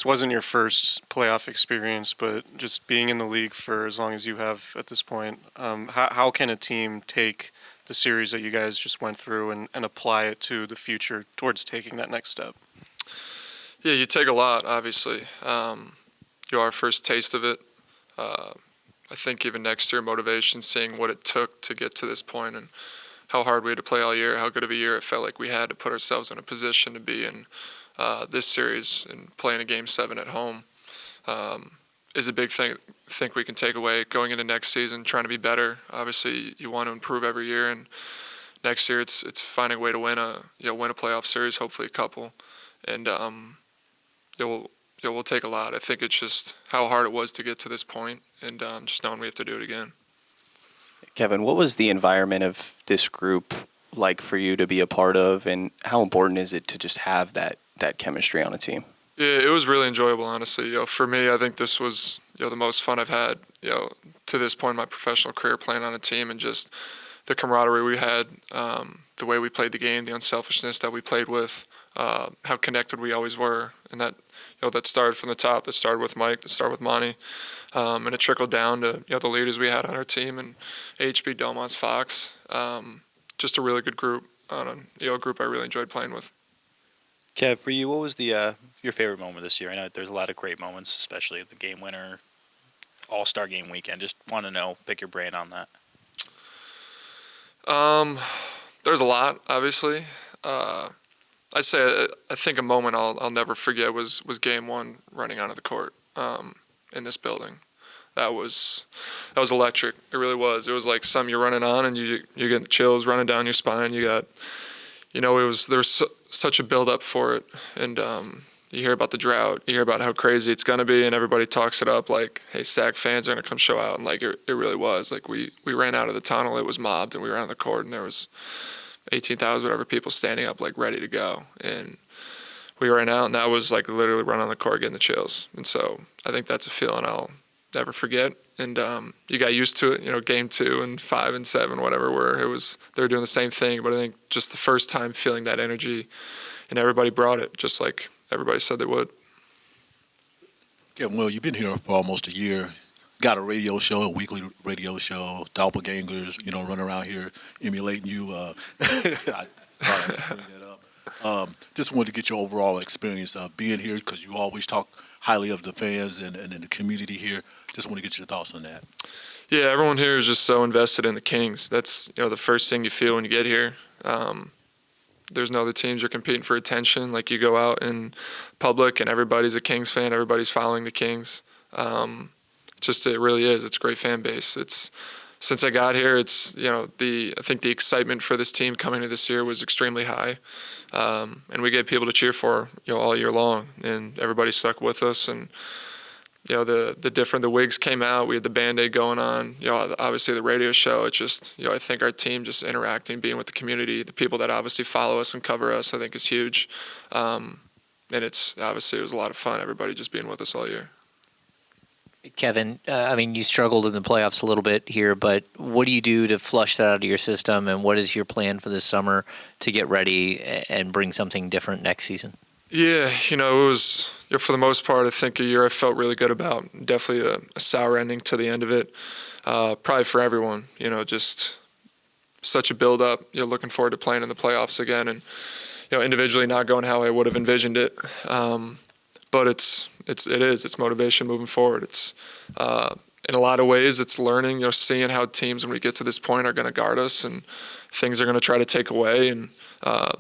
wasn't your first playoff experience, but just being in the league for as long as you have at this point, how can a team take the series that you guys just went through and apply it to the future towards taking that next step? Yeah, you take a lot, obviously. Our first taste of it. I think even next year, motivation, seeing what it took to get to this point and how hard we had to play all year, how good of a year it felt like we had to put ourselves in a position to be in this series and playing a Game 7 at home is a big thing I think we can take away going into next season, trying to be better. Obviously, you want to improve every year, and next year it's finding a way to win a playoff series, hopefully a couple, and we'll take a lot. I think it's just how hard it was to get to this point, and just knowing we have to do it again. Kevin, what was the environment of this group like for you to be a part of, and how important is it to just have that chemistry on a team? Yeah, it was really enjoyable, honestly. For me, I think this was the most fun I've had to this point in my professional career, playing on a team, and just the camaraderie we had, the way we played the game, the unselfishness that we played with, how connected we always were, and that that started from the top. That started with Mike. That started with Monty, and it trickled down to the leaders we had on our team and HB, Domas, Fox. Just a really good group, a group I really enjoyed playing with. Kev, for you, what was your favorite moment this year? I know there's a lot of great moments, especially the game winner, All-Star game weekend. Just want to know, pick your brain on that. There's a lot, obviously. I'd say I think a moment I'll never forget was Game 1 running onto the court in this building. That was electric. It really was. It was like something you're running on and you're getting the chills running down your spine. You got, there was such a build up for it, and you hear about the drought, you hear about how crazy it's gonna be, and everybody talks it up like, hey, Sac fans are gonna come show out, and like it really was. Like we ran out of the tunnel, it was mobbed, and we ran on the court, and there was 18,000 whatever people standing up like ready to go, and we ran out, and that was like literally run on the court getting the chills. And so I think that's a feeling I'll never forget. And you got used to it, Game 2 and 5 and 7, whatever, where they were doing the same thing. But I think just the first time feeling that energy, and everybody brought it, just like everybody said they would. Yeah, well, you've been here for almost a year. Got a radio show, a weekly radio show, doppelgangers, running around here emulating you. I thought I'd bring that up. Just wanted to get your overall experience being here, because you always talk highly of the fans and the community here. Just want to get your thoughts on that. Yeah, everyone here is just so invested in the Kings. That's the first thing you feel when you get here. There's no other teams you're competing for attention. Like, you go out in public and everybody's a Kings fan. Everybody's following the Kings. It really is. It's a great fan base. Since I got here, I think the excitement for this team coming to this year was extremely high, and we get people to cheer for all year long, and everybody stuck with us. And the wigs came out. We had the Band-Aid going on. Obviously the radio show. It's just I think our team just interacting, being with the community, the people that obviously follow us and cover us, I think is huge. And it was a lot of fun. Everybody just being with us all year. Kevin, you struggled in the playoffs a little bit here, but what do you do to flush that out of your system, and what is your plan for this summer to get ready and bring something different next season? Yeah, it was, for the most part, I think a year I felt really good about. Definitely a sour ending to the end of it, probably for everyone. Just such a build-up. Looking forward to playing in the playoffs again, and individually not going how I would have envisioned it. But it's motivation moving forward. It's in a lot of ways it's learning, seeing how teams when we get to this point are going to guard us and things are going to try to take away, and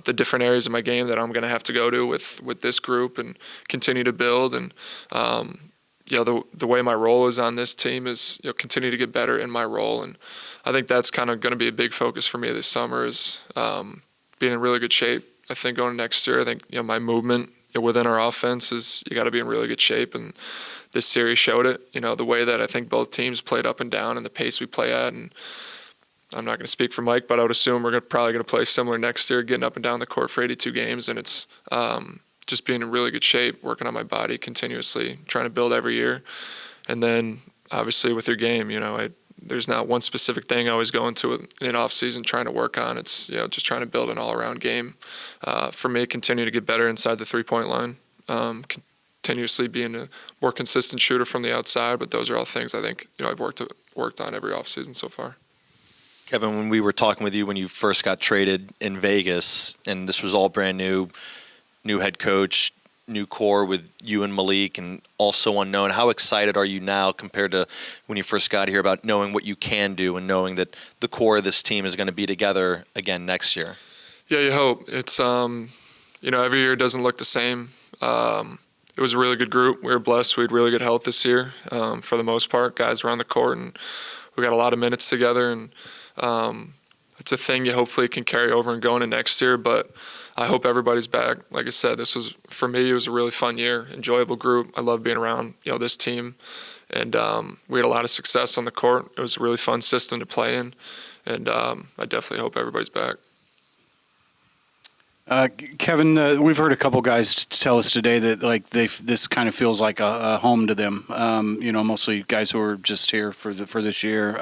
the different areas of my game that I'm going to have to go to with this group and continue to build. And the way my role is on this team is continue to get better in my role, and I think that's kind of going to be a big focus for me this summer is being in really good shape. I think going next year, I think my movement within our offense is you got to be in really good shape, and this series showed it. The way that I think both teams played up and down and the pace we play at, and I'm not going to speak for Mike, but I would assume we're probably going to play similar next year, getting up and down the court for 82 games, and it's just being in really good shape, working on my body continuously, trying to build every year, and then obviously with your game, there's not one specific thing I always go into in an off season trying to work on. It's just trying to build an all around game. For me, continue to get better inside the 3-point line. continuously being a more consistent shooter from the outside. But those are all things I think I've worked on every offseason so far. Kevin, when we were talking with you when you first got traded in Vegas, and this was all brand new head coach, new core with you and Malik, and also unknown, how excited are you now compared to when you first got here about knowing what you can do and knowing that the core of this team is going to be together again next year? Yeah, you hope. It's, every year doesn't look the same. It was a really good group. We were blessed. We had really good health this year for the most part. Guys were on the court, and we got a lot of minutes together, and it's a thing you hopefully can carry over and go into next year, but I hope everybody's back. Like I said, for me, it was a really fun year, enjoyable group. I love being around, this team, and we had a lot of success on the court. It was a really fun system to play in, and I definitely hope everybody's back. Kevin, we've heard a couple guys tell us today that this kind of feels like a home to them. Mostly guys who are just here for this year.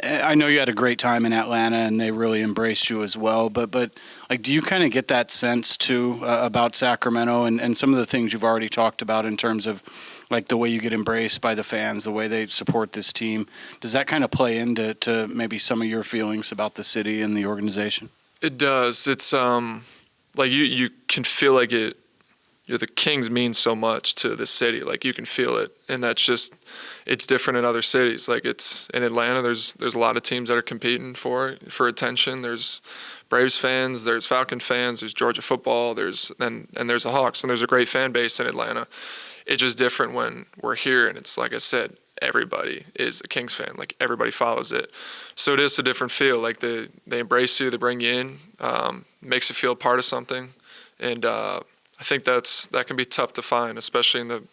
I know you had a great time in Atlanta, and they really embraced you as well. But do you kind of get that sense too about Sacramento and some of the things you've already talked about in terms of the way you get embraced by the fans, the way they support this team? Does that kind of play into maybe some of your feelings about the city and the organization? It does. It's you can feel like it. The Kings mean so much to the city. You can feel it, and that's just it's different in other cities. It's in Atlanta. There's a lot of teams that are competing for attention. There's Braves fans. There's Falcon fans. There's Georgia football. There's the Hawks, and there's a great fan base in Atlanta. It's just different when we're here, and it's like I said, everybody is a Kings fan. Everybody follows it. So it is a different feel. They embrace you, they bring you in, makes you feel part of something. And I think that can be tough to find, especially in the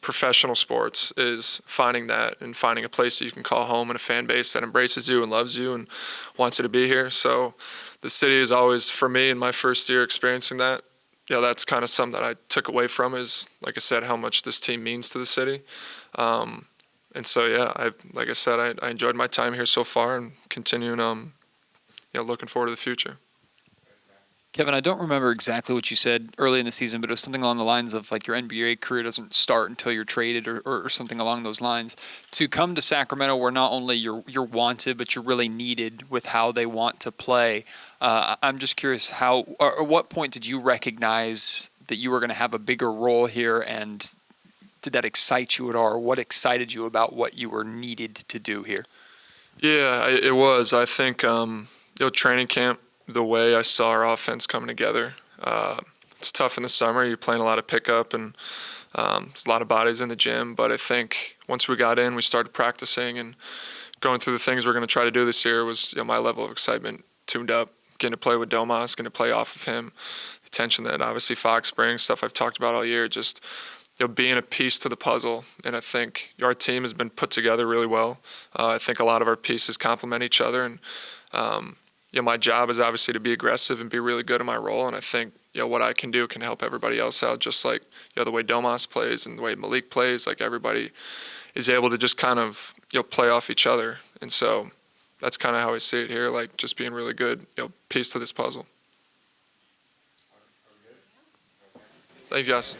professional sports, is finding that and finding a place that you can call home and a fan base that embraces you and loves you and wants you to be here. So the city is always, for me, in my first year experiencing that, that's kind of something that I took away from is, like I said, how much this team means to the city. And so, I enjoyed my time here so far and continuing, looking forward to the future. Kevin, I don't remember exactly what you said early in the season, but it was something along the lines of your NBA career doesn't start until you're traded or something along those lines. To come to Sacramento where not only you're wanted, but you're really needed with how they want to play. I'm just curious at what point did you recognize that you were going to have a bigger role here, and did that excite you at all, or what excited you about what you were needed to do here? Yeah, it was. I think training camp, the way I saw our offense coming together, it's tough in the summer. You're playing a lot of pickup, and there's a lot of bodies in the gym. But I think once we got in, we started practicing and going through the things we're going to try to do this year was my level of excitement tuned up, getting to play with Domas, getting to play off of him, the tension that obviously Fox brings, stuff I've talked about all year, just being a piece to the puzzle. And I think our team has been put together really well. I think a lot of our pieces complement each other. And, my job is obviously to be aggressive and be really good at my role. And I think, what I can do can help everybody else out, just like, the way Domas plays and the way Malik plays. Everybody is able to just kind of, play off each other. And so that's kind of how I see it here, just being really good, piece to this puzzle. Thank you, guys.